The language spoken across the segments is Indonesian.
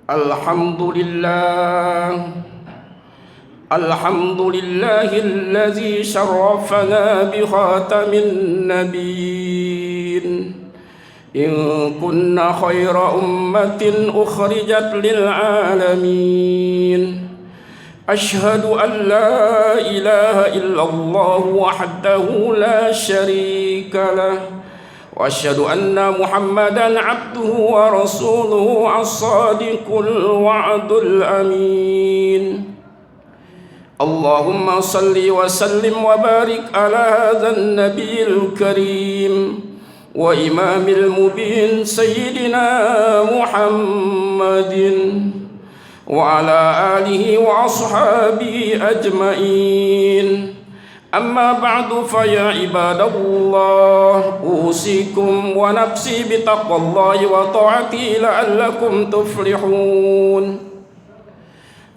الحمد لله الذي شرفنا بخاتم النبيين إن كنا خير أمة أخرجت للعالمين أشهد أن لا إله إلا الله وحده لا شريك له وأشهد أن محمدا عبده ورسوله الصادق الوعد الأمين اللهم صل وسلم وبارك على هذا النبي الكريم وإمام المبين سيدنا محمد وعلى آله وأصحابه أجمعين أما بعد فيا عباد الله أوصيكم ونفسي بتقوى الله وطاعته لعلكم تفلحون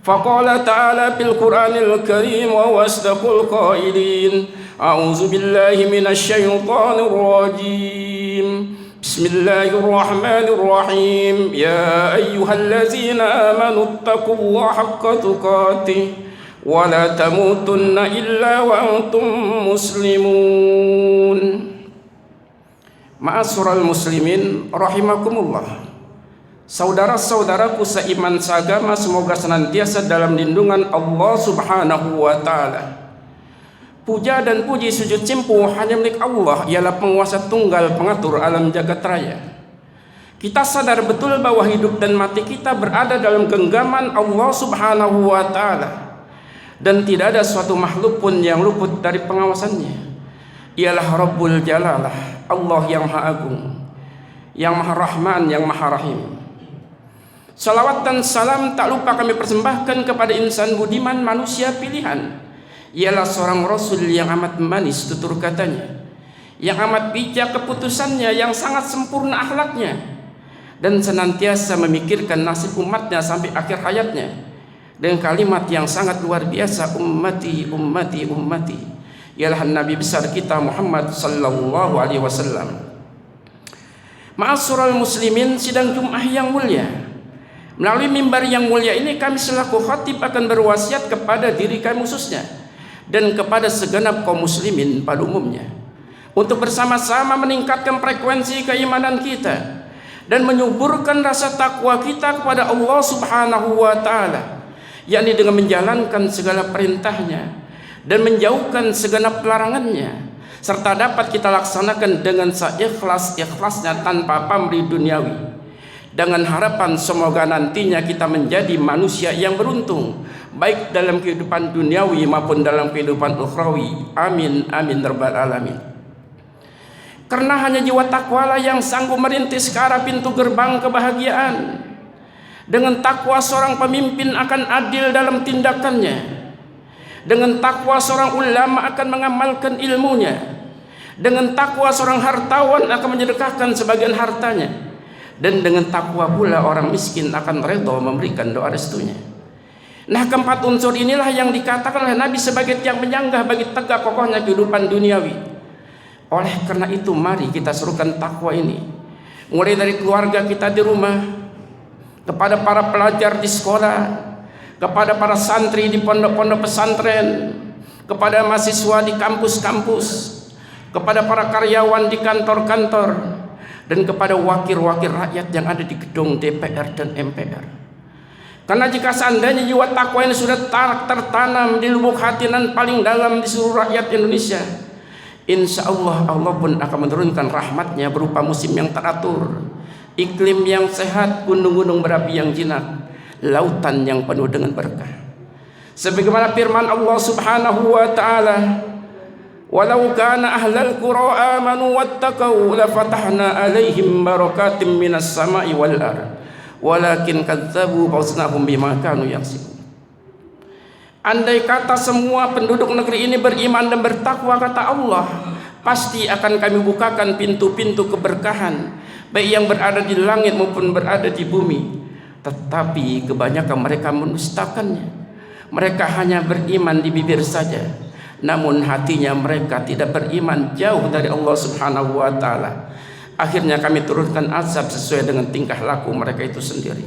فقال تعالى في القرآن الكريم وهو أصدق القائلين أعوذ بالله من الشيطان الرجيم بسم الله الرحمن الرحيم يا أيها الذين آمنوا اتقوا الله حق تقاته ولا تموتن إلا وأنتم مسلمون. Ma'asyiral muslimin rahimakumullah. Saudara-saudaraku seiman seagama, semoga senantiasa dalam lindungan Allah Subhanahu wa taala. Puja dan puji sujud simpuh hanya milik Allah, ialah penguasa tunggal pengatur alam jagat raya. Kita sadar betul bahwa hidup dan mati kita berada dalam genggaman Allah Subhanahu wa taala. Dan tidak ada suatu makhluk pun yang luput dari pengawasannya. Ialah Rabbul Jalalah, Allah yang Maha Agung, yang Maha Rahman, yang Maha Rahim. Salawat dan salam tak lupa kami persembahkan kepada insan budiman, manusia pilihan. Ialah seorang Rasul yang amat manis tutur katanya, yang amat bijak keputusannya, yang sangat sempurna akhlaknya, dan senantiasa memikirkan nasib umatnya sampai akhir hayatnya dengan kalimat yang sangat luar biasa, ummati ummati ummati. Ialah Nabi besar kita Muhammad sallallahu alaihi wasallam. Ma'asyiral muslimin, sidang Jumat yang mulia, melalui mimbar yang mulia ini kami selaku khatib akan berwasiat kepada diri kami khususnya dan kepada segenap kaum muslimin pada umumnya untuk bersama-sama meningkatkan frekuensi keimanan kita dan menyuburkan rasa takwa kita kepada Allah Subhanahu wa taala, yakni dengan menjalankan segala perintahnya dan menjauhkan segenap larangannya, serta dapat kita laksanakan dengan seikhlas-ikhlasnya tanpa pamrih duniawi, dengan harapan semoga nantinya kita menjadi manusia yang beruntung baik dalam kehidupan duniawi maupun dalam kehidupan ukhrawi. Amin amin rabbal alamin. Karena hanya jiwa takwalah yang sanggup merintis ke arah pintu gerbang kebahagiaan. Dengan takwa seorang pemimpin akan adil dalam tindakannya. Dengan takwa seorang ulama akan mengamalkan ilmunya. Dengan takwa seorang hartawan akan menyedekahkan sebagian hartanya. Dan dengan takwa pula orang miskin akan redha memberikan doa restunya. Nah, keempat unsur inilah yang dikatakan oleh Nabi sebagai tiang menyanggah bagi tegak kokohnya kehidupan duniawi. Oleh karena itu mari kita serukan takwa ini, mulai dari keluarga kita di rumah, kepada para pelajar di sekolah, kepada para santri di pondok-pondok pesantren, kepada mahasiswa di kampus-kampus, kepada para karyawan di kantor-kantor, dan kepada wakil-wakil rakyat yang ada di gedung DPR dan MPR. Karena jika seandainya jiwa takwa ini sudah tertanam di lubuk hati dan paling dalam di seluruh rakyat Indonesia, insya Allah Allah pun akan menurunkan rahmatnya berupa musim yang teratur, iklim yang sehat, gunung-gunung berapi yang jinak, lautan yang penuh dengan berkah. Sebagaimana firman Allah Subhanahu wa taala, walau kana ahlal qura amanu wattaqau la fatahna alaihim barakatim minas sama'i wal ardh walakin kadzabu fasnahum bima kanu yaksibun. Andai kata semua penduduk negeri ini beriman dan bertakwa, kata Allah, pasti akan kami bukakan pintu-pintu keberkahan, baik yang berada di langit maupun berada di bumi. Tetapi kebanyakan mereka mendustakannya. Mereka hanya beriman di bibir saja, namun hatinya mereka tidak beriman, jauh dari Allah Subhanahu wa taala. Akhirnya kami turunkan azab sesuai dengan tingkah laku mereka itu sendiri.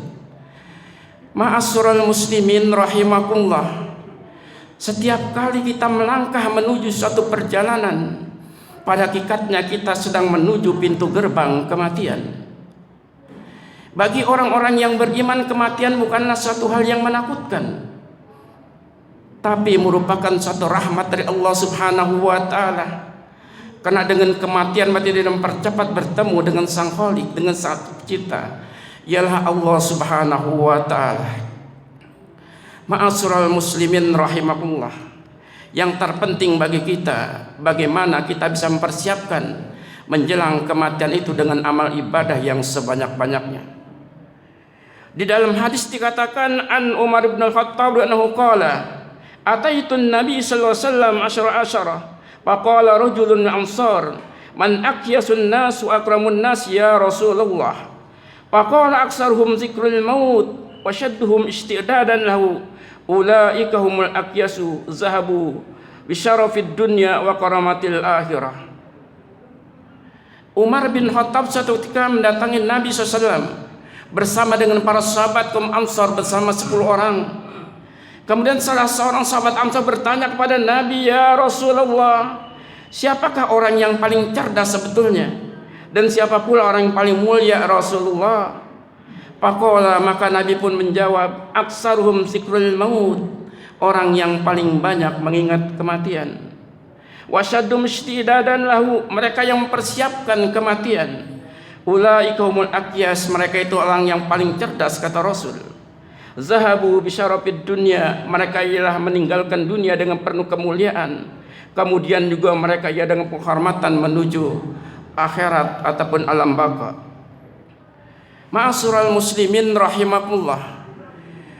Ma'asyiral muslimin rahimakumullah, setiap kali kita melangkah menuju suatu perjalanan, pada hakikatnya kita sedang menuju pintu gerbang kematian. Bagi orang-orang yang beriman, kematian bukanlah suatu hal yang menakutkan, tapi merupakan suatu rahmat dari Allah Subhanahu wa Ta'ala. Karena dengan kematian mati dan mempercepat bertemu dengan Sang Khalik, dengan Sang Pencipta, ialah Allah Subhanahu wa Ta'ala. Ma'asyiral muslimin rahimakumullah, yang terpenting bagi kita, bagaimana kita bisa mempersiapkan menjelang kematian itu dengan amal ibadah yang sebanyak-banyaknya. Di dalam hadis dikatakan, an Umar bin Al-Khattab annahu qala ataitun Nabi sallallahu alaihi wasallam asyara faqala rajulun min ansar man aqyasun nas wa akramun nas ya Rasulullah faqala aksaruhum zikrul maut wa shadduhum isti'dadan lahu ulaika humul aqyasu zahabu bisyarafid dunya wa karamatil akhirah. Umar bin Khattab suatu ketika mendatangi Nabi SAW bersama dengan para sahabat kaum Ansar bersama 10 orang. Kemudian salah seorang sahabat Ansar bertanya kepada Nabi, ya Rasulullah, siapakah orang yang paling cerdas sebetulnya? Dan siapa pula orang yang paling mulia Rasulullah? Faqala, maka Nabi pun menjawab, aksaruhum zikrul maut, orang yang paling banyak mengingat kematian. Wasyaddum istidadan lahu, mereka yang mempersiapkan kematian. Ulaika humul aqyas, mereka itu orang yang paling cerdas, kata Rasul. Zahabu bisyarafid dunya, mereka ialah meninggalkan dunia dengan penuh kemuliaan. Kemudian juga mereka ia dengan penghormatan menuju akhirat ataupun alam baka. Ma'asyiral muslimin rahimakumullah,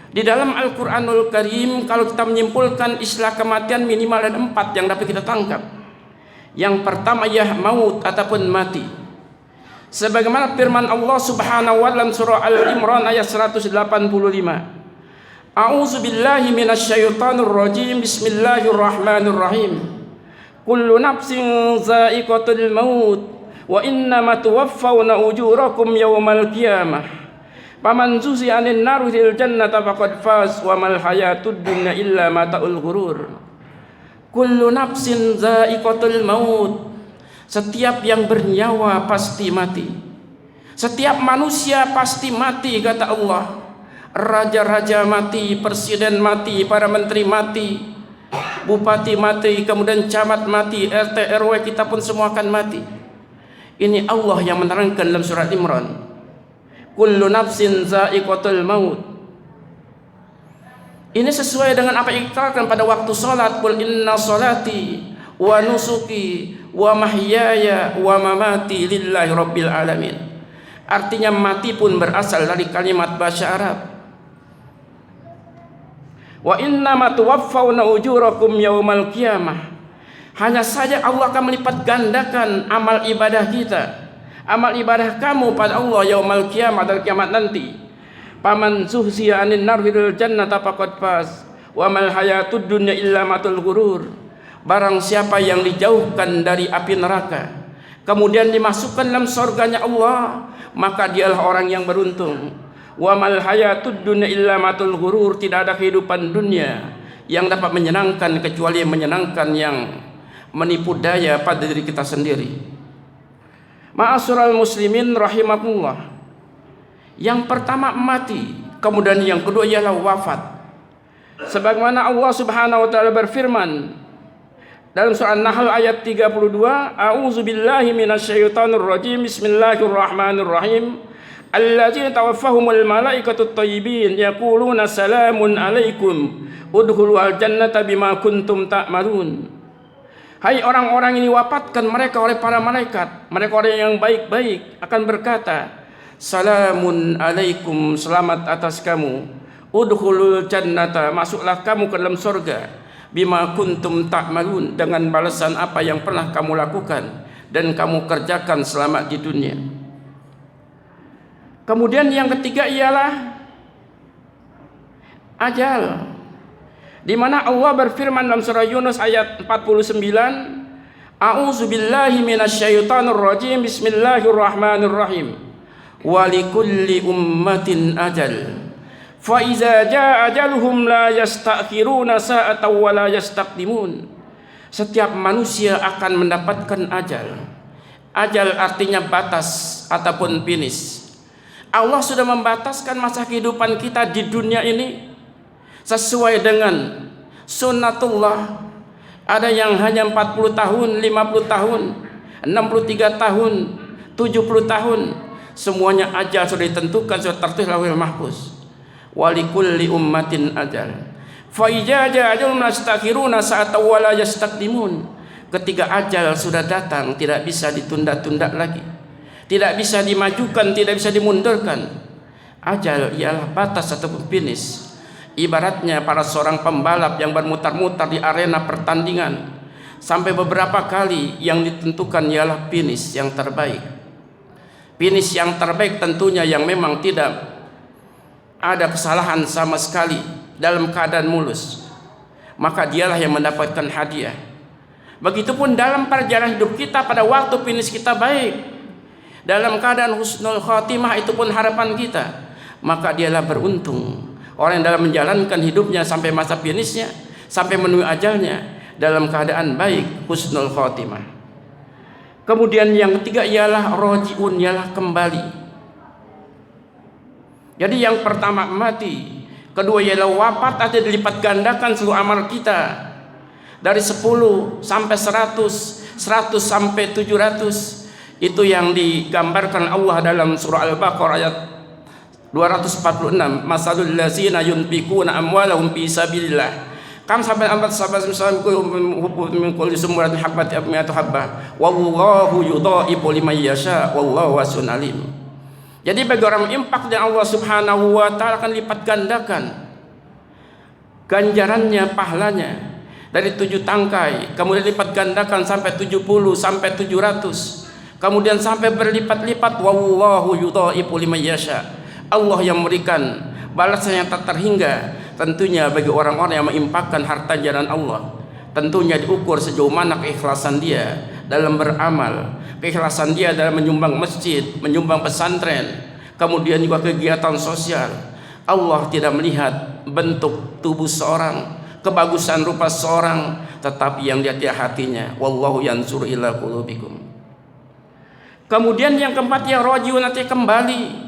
di dalam Al-Quranul Karim kalau kita menyimpulkan istilah kematian minimal ada 4 yang dapat kita tangkap. Yang pertama ya maut ataupun mati, sebagaimana firman Allah Subhanahu wa taala dalam surah Al-Imran ayat 185. A'udzu billahi minasyaitonir rajim. Bismillahirrahmanirrahim. Kullu nafsin za'iqatul maut wa innama tuwaffawna ujurakum yawmal qiyamah. Faman zuziya 'anil nari fil jannati faqad faz wa mal hayatud dunya illa mata'ul ghurur. Kullu nafsin za'iqatul maut, setiap yang bernyawa pasti mati. Setiap manusia pasti mati, kata Allah. Raja-raja mati, presiden mati, para menteri mati, bupati mati, kemudian camat mati, RT RW kita pun semua akan mati. Ini Allah yang menerangkan dalam surat Imran. Kullu nafsin za'iqatul maut. Ini sesuai dengan apa yang dikatakan pada waktu salat, qul inna salati wa nusuki wa mahyaya wa mamati lillahi rabbil alamin. Artinya mati pun berasal dari kalimat bahasa Arab. Wa innama tuwaffawna ujurakum yaumal qiyamah. Hanya saja Allah akan melipat gandakan amal ibadah kita, amal ibadah kamu pada Allah yaumal qiyamah, dari kiamat nanti. Paman zuhziya 'anil nar fil jannati faqad faz wa mal hayatud dunya illa matul ghurur. Barang siapa yang dijauhkan dari api neraka kemudian dimasukkan dalam surganya Allah, maka dialah orang yang beruntung. Wa mal hayatud dunya illa matul ghurur, tidak ada kehidupan dunia yang dapat menyenangkan kecuali menyenangkan yang menipu daya pada diri kita sendiri. Ma'asyiral muslimin rahimakumullah, yang pertama mati, kemudian yang kedua ialah wafat. Sebagaimana Allah Subhanahu wa taala berfirman dalam surah An-Nahl ayat 32, a'udzu billahi minasyaitonir rajim. Bismillahirrahmanirrahim. Alladzina tawaffahumul malaikatut thayyibin yaquluna salamun alaikum udkhulul jannata bima kuntum ta'malun. Hai orang-orang ini wafatkan mereka oleh para malaikat, mereka orang yang baik-baik akan berkata, salamun alaikum, selamat atas kamu, udkhulul jannata, masuklah kamu ke dalam surga, bima kuntum ta'malun, dengan balasan apa yang pernah kamu lakukan dan kamu kerjakan selama di dunia. Kemudian yang ketiga ialah ajal, di mana Allah berfirman dalam surah Yunus ayat 49, a'udzu billahi minasyaitonir rajim. Bismillahirrahmanirrahim. Wa likulli ummatin ajal Fa iza jaa ajaluhum la yastakhiruna sa'atan wa la yastaqdimun. Setiap manusia akan mendapatkan ajal. Ajal artinya batas ataupun finish. Allah sudah membataskan masa kehidupan kita di dunia ini sesuai dengan sunnatullah. Ada yang hanya 40 tahun, 50 tahun, 63 tahun, 70 tahun. Semuanya ajal sudah ditentukan, sudah tertulis lauhul mahfuz. Walikulli ummatin ajal. Fa idza jaa ajalun yastakhiruna sa'atan wa la yastaqdimun. Ketika ajal sudah datang, tidak bisa ditunda-tunda lagi, tidak bisa dimajukan, tidak bisa dimundurkan. Ajal ialah batas ataupun finish. Ibaratnya para seorang pembalap yang bermutar-mutar di arena pertandingan, sampai beberapa kali yang ditentukan ialah finish yang terbaik. Finish yang terbaik tentunya yang memang tidak ada kesalahan sama sekali, dalam keadaan mulus, maka dialah yang mendapatkan hadiah. Begitupun dalam perjalanan hidup kita, pada waktu finish kita baik, dalam keadaan husnul khotimah, itu pun harapan kita, maka dialah beruntung. Orang yang dalam menjalankan hidupnya sampai masa finishnya, sampai menuju ajalnya dalam keadaan baik, husnul khotimah. Kemudian yang ketiga ialah rojiun, ialah kembali. Jadi yang pertama mati, kedua ialah wafat atau dilipat gandakan seluruh amal kita dari 10 sampai 100, 100 sampai 700. Itu yang digambarkan Allah dalam surah Al-Baqarah ayat 246. Masalul ladzina yunfikuna amwalahum fi sabilillah kam sampai ambat sahabat min kulli sumratin habbati mi'atu habbah wallahu yudha'ifu liman yasha wallahu wasi'un alim. Jadi bagi orang infak dan Allah Subhanahu wa taala akan lipat gandakan ganjarannya, pahalanya dari 7 tangkai, kemudian lipat gandakan sampai 70 sampai 700, kemudian sampai berlipat-lipat. Wallahu yudha'ifu liman yasha. Allah yang memberikan balasan yang tak terhingga tentunya bagi orang-orang yang menginfakkan harta jalan Allah. Tentunya diukur sejauh mana keikhlasan dia dalam beramal, keikhlasan dia dalam menyumbang masjid, menyumbang pesantren, kemudian juga kegiatan sosial. Allah tidak melihat bentuk tubuh seorang, kebagusan rupa seorang, tetapi yang dia hatinya. Wallahu yansuru ila qulubikum. Kemudian yang keempat, yang rojiun, nanti kembali.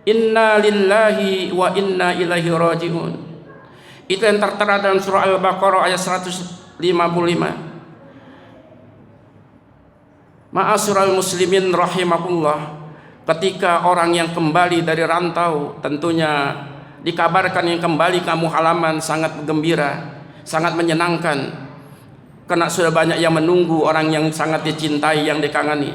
Inna lillahi wa inna ilaihi rajiun. Itu yang tertera dalam surah Al-Baqarah ayat 155. Ma'asyiral muslimin rahimakumullah. Ketika orang yang kembali dari rantau, tentunya dikabarkan yang kembali kamu halaman sangat gembira, sangat menyenangkan, karena sudah banyak yang menunggu, orang yang sangat dicintai, yang dikangani.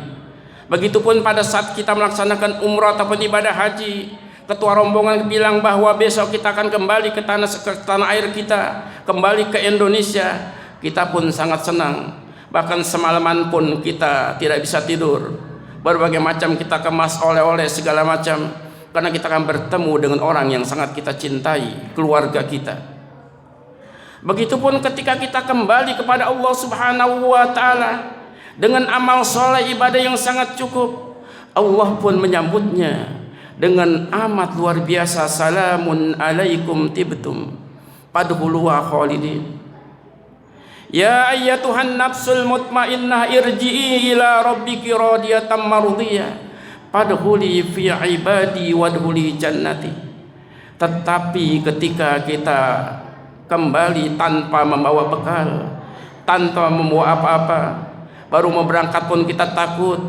Begitupun pada saat kita melaksanakan umrah ataupun ibadah haji, ketua rombongan bilang bahwa besok kita akan kembali ke tanah air kita, kembali ke Indonesia. Kita pun sangat senang, bahkan semalaman pun kita tidak bisa tidur. Berbagai macam kita kemas oleh-oleh segala macam, karena kita akan bertemu dengan orang yang sangat kita cintai, keluarga kita. Begitupun ketika kita kembali kepada Allah Subhanahu wa taala dengan amal soleh, ibadah yang sangat cukup, Allah pun menyambutnya dengan amat luar biasa. Salamun alaikum tibtum fadkhuluha khalidin. Ya ayyatuhan nafsul mutmainnah irji'i ila rabbiki radiyatan mardiyah fadkhuli fi ibadi wadkhuli jannati. Tetapi ketika kita kembali tanpa membawa bekal, tanpa membawa apa-apa, baru mau berangkat pun kita takut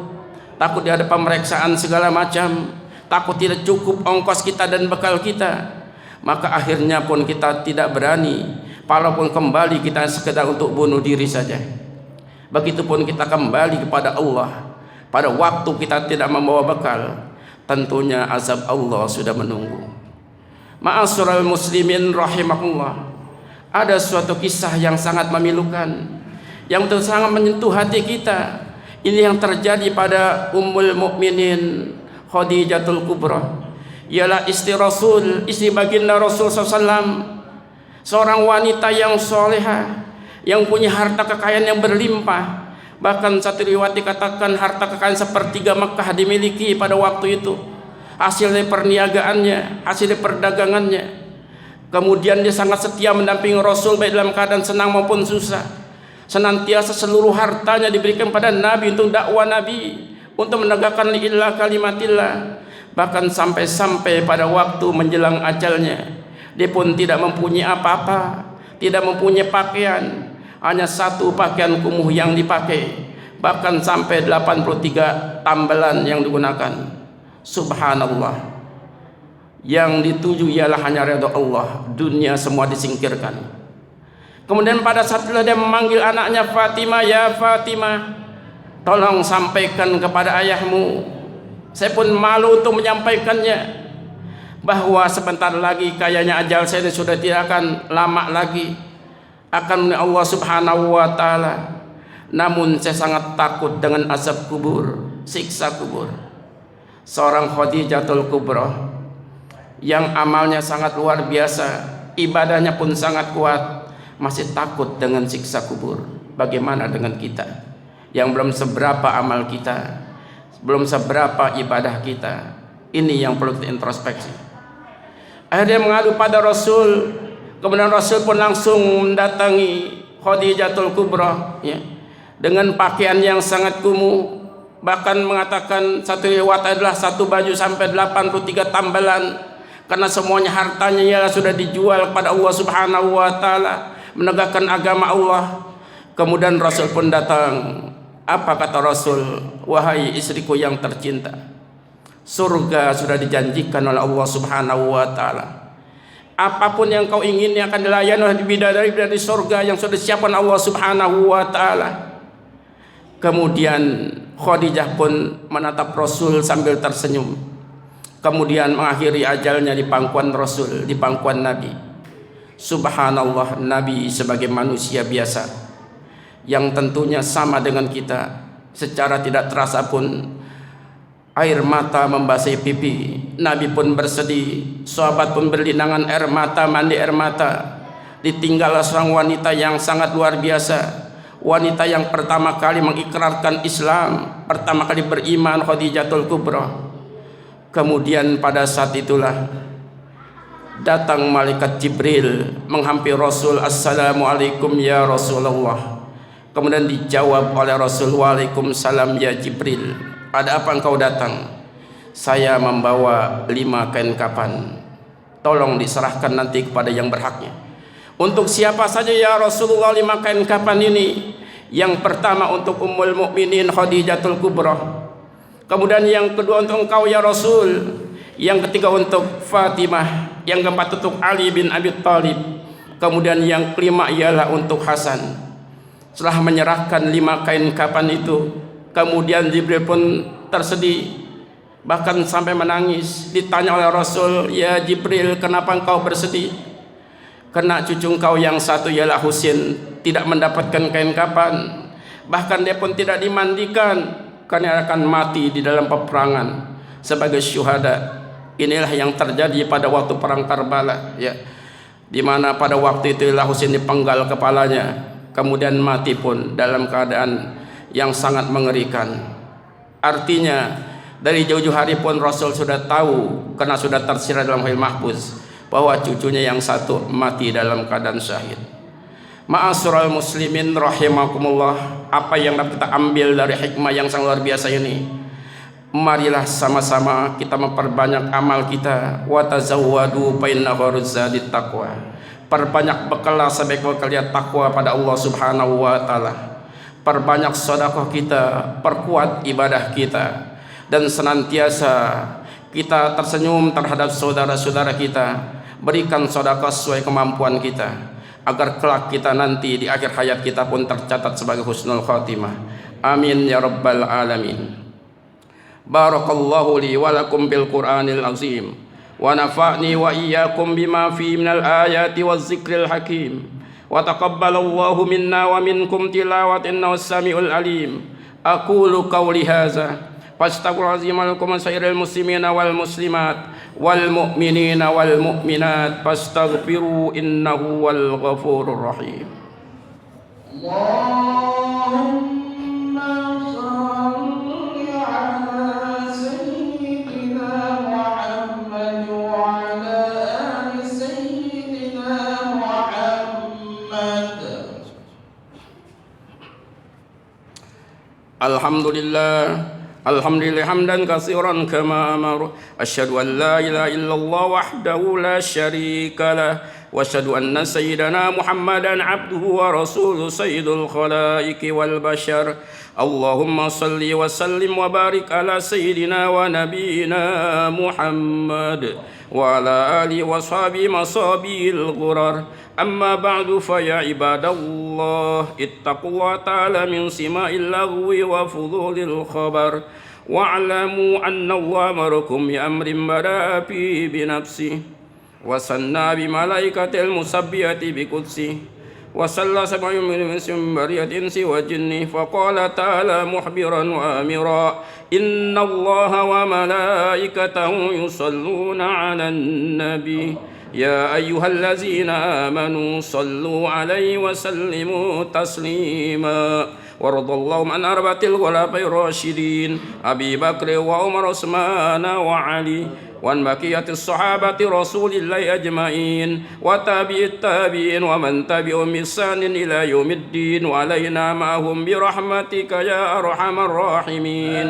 di hadapan pemeriksaan segala macam, takut tidak cukup ongkos kita dan bekal kita, maka akhirnya pun kita tidak berani. Walaupun kembali kita sekedar untuk bunuh diri saja. Begitupun kita kembali kepada Allah pada waktu kita tidak membawa bekal, tentunya azab Allah sudah menunggu. Ma'asyiral muslimin rahimakumullah. Ada suatu kisah yang sangat memilukan, yang sangat menyentuh hati kita. Ini yang terjadi pada Ummul Mukminin Khadijatul Kubra, ialah istri Rasul, istri baginda Rasul SAW. Seorang wanita yang soleha, yang punya harta kekayaan yang berlimpah. Bahkan satu riwayat dikatakan harta kekayaan sepertiga Makkah dimiliki pada waktu itu. hasil dari perniagaannya, hasil dari perdagangannya. Kemudian dia sangat setia mendampingi Rasul baik dalam keadaan senang maupun susah. Senantiasa seluruh hartanya diberikan pada Nabi untuk dakwah Nabi, untuk menegakkan li'illah kalimatillah. Bahkan sampai pada waktu menjelang ajalnya, dia pun tidak mempunyai apa-apa, tidak mempunyai pakaian, hanya satu pakaian kumuh yang dipakai. Bahkan sampai 83 tambelan yang digunakan. Subhanallah. Yang dituju ialah hanya ridha Allah, dunia semua disingkirkan. Kemudian pada saat itu dia memanggil anaknya Fatimah, ya Fatimah, tolong sampaikan kepada ayahmu. Saya pun malu untuk menyampaikannya, bahwa sebentar lagi kayaknya ajal saya sudah tidak akan lama lagi, akan Allah Subhanahu wa ta'ala. Namun saya sangat takut dengan azab kubur, siksa kubur. Seorang Khadijatul Kubra yang amalnya sangat luar biasa, ibadahnya pun sangat kuat, masih takut dengan siksa kubur. Bagaimana dengan kita yang belum seberapa amal kita, belum seberapa ibadah kita? Ini yang perlu kita introspeksi. Akhirnya mengadu pada Rasul. Kemudian Rasul pun langsung mendatangi Khadijatul Kubra, ya, dengan pakaian yang sangat kumuh. Bahkan mengatakan satu riwayat adalah satu baju sampai 83 tambalan, karena semuanya hartanya ya sudah dijual kepada Allah Subhanahu wa ta'ala, menegakkan agama Allah. Kemudian Rasul pun datang. Apa kata Rasul? Wahai istriku yang tercinta, surga sudah dijanjikan oleh Allah Subhanahu wa ta'ala. Apapun yang kau ingin yang akan dilayani oleh bidadari dari surga yang sudah disiapkan Allah Subhanahu wa ta'ala. Kemudian Khadijah pun menatap Rasul sambil tersenyum. Kemudian mengakhiri ajalnya di pangkuan Rasul, di pangkuan Nabi. Subhanallah, Nabi sebagai manusia biasa yang tentunya sama dengan kita, secara tidak terasa pun air mata membasahi pipi. Nabi pun bersedih, sahabat pun berlinangan air mata, mandi air mata. Ditinggal seorang wanita yang sangat luar biasa, wanita yang pertama kali mengikrarkan Islam, pertama kali beriman, Khadijatul Kubra. Kemudian pada saat itulah datang malaikat Jibril menghampiri Rasul. Assalamualaikum ya Rasulullah. Kemudian dijawab oleh Rasul, waalaikumsalam ya Jibril. Ada apa engkau datang? Saya membawa 5 kain kapan. Tolong diserahkan nanti kepada yang berhaknya. Untuk siapa saja ya Rasulullah 5 kain kapan ini? Yang pertama untuk Ummul Mukminin Khadijatul Kubra. Kemudian yang kedua untuk engkau ya Rasul. Yang ketiga untuk Fatimah. Yang keempat untuk Ali bin Abi Thalib. Kemudian yang kelima ialah untuk Hasan. Setelah menyerahkan 5 kain kapan itu, kemudian Jibril pun tersedih, bahkan sampai menangis. Ditanya oleh Rasul, ya Jibril, kenapa engkau bersedih? Karena cucu engkau yang satu ialah Husain tidak mendapatkan kain kapan, bahkan dia pun tidak dimandikan karena akan mati di dalam peperangan sebagai syuhada. Inilah yang terjadi pada waktu perang Karbala, ya, di mana pada waktu itu Husain dipenggal kepalanya, kemudian mati pun dalam keadaan yang sangat mengerikan. Artinya dari jauh-jauh hari pun Rasul sudah tahu, karena sudah tersirat dalam Lauhul Mahfuz, bahwa cucunya yang satu mati dalam keadaan syahid. Ma'asyiral muslimin rahimakumullah, apa yang dapat kita ambil dari hikmah yang sangat luar biasa ini? Marilah sama-sama kita memperbanyak amal kita. Wa tazawwadu fa inna khairuz zadit taqwa. Perbanyak bekallah sebaik bekal takwa pada Allah Subhanahu wa ta'ala. Perbanyak sedekah kita, perkuat ibadah kita, dan senantiasa kita tersenyum terhadap saudara-saudara kita. Berikan sedekah sesuai kemampuan kita, agar kelak kita nanti di akhir hayat kita pun tercatat sebagai husnul khatimah. Amin ya rabbal alamin. Barakallahu li wa lakum bil Qur'anil azim, wa nafa'ni wa iyyakum bima fi minal ayati waz zikril hakim, wa taqabbalallahu minna wa minkum tilawatan innahu samiul alim. Aqulu qawli hadza fastaghfirullaha lakum wa sairil muslimina wal muslimat wal mu'minina wal mu'minat fastaghfiru innahu wal ghafurur rahim. Allahumma shalli ala sayyidina Muhammad Alhamdulillah hamdan katsiran kama amara. Asyhadu an la ilaha illallah wahdahu la syarika lah. Wa asyhadu anna sayyidana Muhammadan abduhu wa rasuluhu sayyidul khalaiqi wal bashar. Allahumma salli wa sallim wa barik ala sayyidina wa nabiyyina Muhammad wa ala alihi wa sahbihi masabil ghurar. Amma ba'du fa ya ibadallah ittaqullaha ta'ala min sima'il lagwi wa fudulil khabar wa'lamu anna Allah amarakum bi amrin bada'a fi bi nafsi wa sanna bi malaikatil musabbihati bi qudsi wa salla sab'un min bariyatin si wa jinni fa qala ta'ala muhbiran wa amira inna Allah wa malaikatahu yusalluna 'alan nabi يا أيها الذين آمنوا صلوا عليه وسلموا تسليما وارض اللهم عن أربعة الخلفاء الراشدين أبي بكر وعمر وعثمان وعلي وعن بقية الصحابة رسول الله أجمعين وتابع التابعين ومن تبعهم بإحسان إلى يوم الدين وعلينا معهم برحمتك يا أرحم الراحمين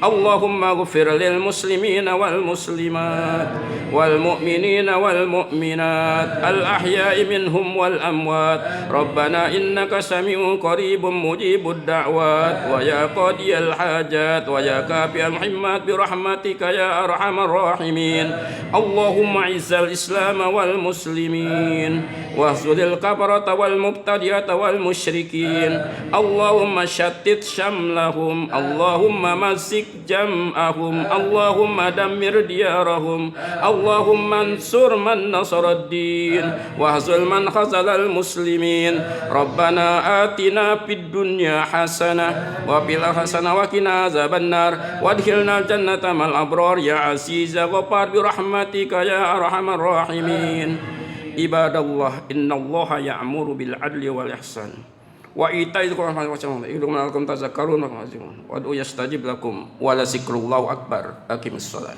اللهم اغفر للمسلمين والمسلمات والمؤمنين والمؤمنات الأحياء منهم والأموات ربنا إنك سميع قريب مجيب الدعوات ويا قاضي الحاجات ويا كافي المحمات برحمتك يا أرحم الراحمين اللهم أعز الإسلام والمسلمين واخذل الكفرة والمبتدعة والمشركين اللهم شتت شملهم اللهم مزق جمعهم اللهم دمر ديارهم اللهم انصر من نصر الدين واخذل من خذل المسلمين ربنا آتنا في الدنيا حسنة وفي الآخرة حسنة وقنا عذاب النار وادخلنا الجنة مع الأبرار يا عزيز غفار برحمتك يا أرحم الراحمين عباد الله إن الله يأمر بالعدل والإحسان وإيتاء ذي القربى واليتامى لعلكم تذكرون وادعوا يستجب لكم ولذكر الله أكبر أقم الصلاة